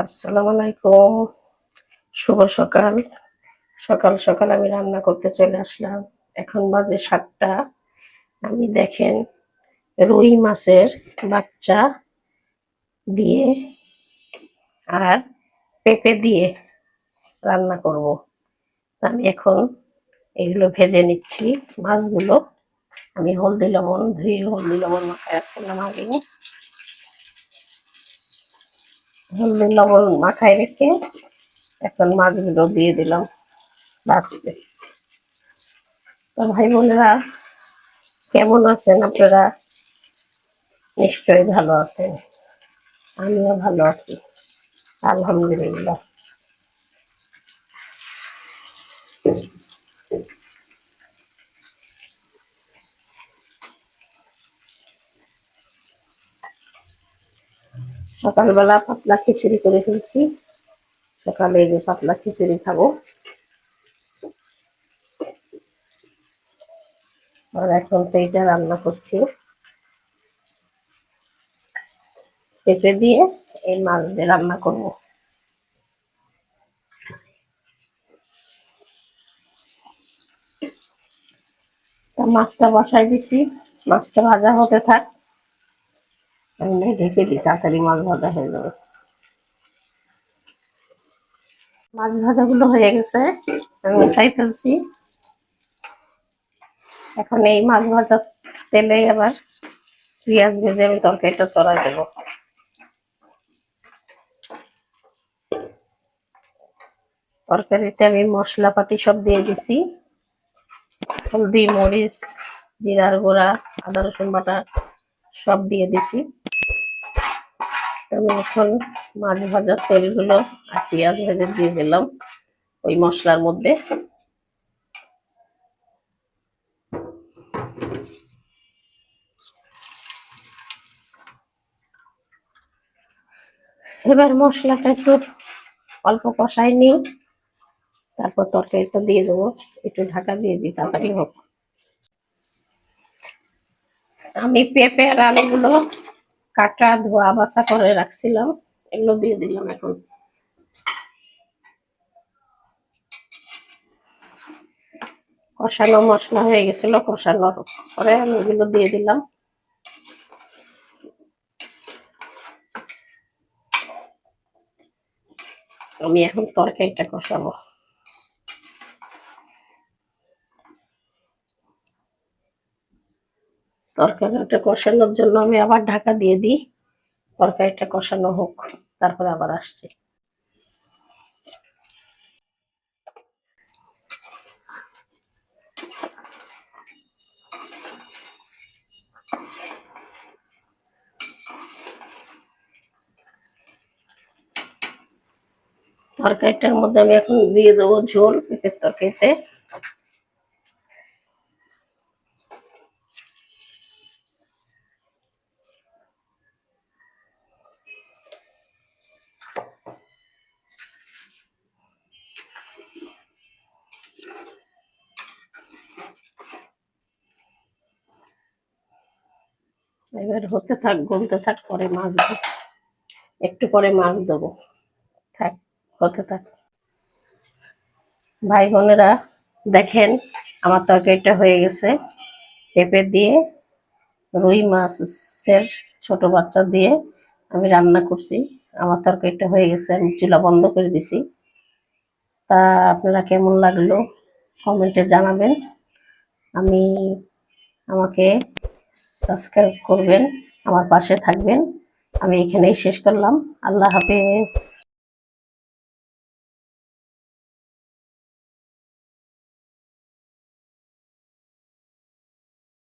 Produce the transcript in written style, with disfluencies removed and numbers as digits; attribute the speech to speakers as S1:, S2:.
S1: আসসালামু আলাইকুম। শুভ সকাল। সকাল সকাল আমি রান্না করতে চলে আসলাম। এখন বাজে ৭টা। আমি দেখেন রুই মাছের বাচ্চা দিয়ে আর পেঁপে দিয়ে রান্না করব। আমি এখন এগুলো ভেজে নিচ্ছি। মাছগুলো আমি হলদি লবণ ধুয়ে হলদি লবণ মাখায় রাখছিলাম আগে। হলদি লবণ মাখায় রেখে এখন মাছগুলো দিয়ে দিলাম ভাজতে। তো ভাই বোনেরা, কেমন আছেন আপনারা? নিশ্চয়ই ভালো আছেন। আমিও ভালো আছি, আলহামদুলিল্লাহ। সকালবেলা পাতলা খিচুড়ি করে ফেলছি। সকালে এই যে পাতলা খিচুড়ি খাবো। আর এখন তো এইটা রান্না করছি পেঁপে দিয়ে, এই মাছ দিয়ে রান্না করবো। তা মাছটা বসাই দিছি, মাছটা ভাজা হতে থাক। আমি ঢেকে দিই, তাড়াতাড়ি মাছ ভাজা হয়ে যাবে। মাছ ভাজাগুলো হয়ে গেছে, আমি উঠাই ফেলছি। এখন এই মাছ ভাজা তেলে আবার পেঁয়াজ ভেজে আমি তরকারিটা চড়াই দেবো। তরকারিতে আমি মশলাপাতি সব দিয়ে দিছি, হলদি, মরিচ, জিরার গুঁড়া, আদা রসুন বাটা সব দিয়ে দিছি। আমি এখন মাছ ভাজার তেলগুলো আর পেঁয়াজ ভেজে দিয়ে দিলাম ওই মশলার মধ্যে। এবার মশলাটা একটু অল্প কষাই নিই, তারপর তরকারিটা দিয়ে দেবো। একটু ঢাকা দিয়ে দিই, তাড়াতাড়ি হোক। আমি পেঁপে আর আলুগুলো কাটা ধোয়া বাছা করে রাখছিলাম, এগুলো দিয়ে দিলাম। এখন কষানো মশলা হয়ে গেছিল, কষানোর পরে আমি এগুলো দিয়ে দিলাম। আমি এখন তরকারিটা কষাবো। তরকারিটা কষানোর জন্য আমি আবার ঢাকা দিয়ে দিই, তরকারিটা কষানো হোক, তারপরে আবার আসছি। তরকারিটার মধ্যে আমি এখন দিয়ে দেবো ঝোল পেঁপের তরকারিতে। এবার হতে থাক, গলতে থাক, পরে মাছ দেবো, একটু পরে মাছ দেবো। থাক, হতে থাক। ভাই বোনেরা, দেখেন আমার তরকারিটা হয়ে গেছে। পেঁপে দিয়ে, রুই মাছের ছোট বাচ্চা দিয়ে আমি রান্না করছি। আমার তরকারিটা হয়ে গেছে, আমি চুলা বন্ধ করে দিছি। তা আপনারা কেমন লাগলো কমেন্টে জানাবেন। আমি আমাকে সাবস্ক্রাইব করবেন, আমার পাশে থাকবেন। আমি এখানেই শেষ করলাম। আল্লাহ হাফেজ।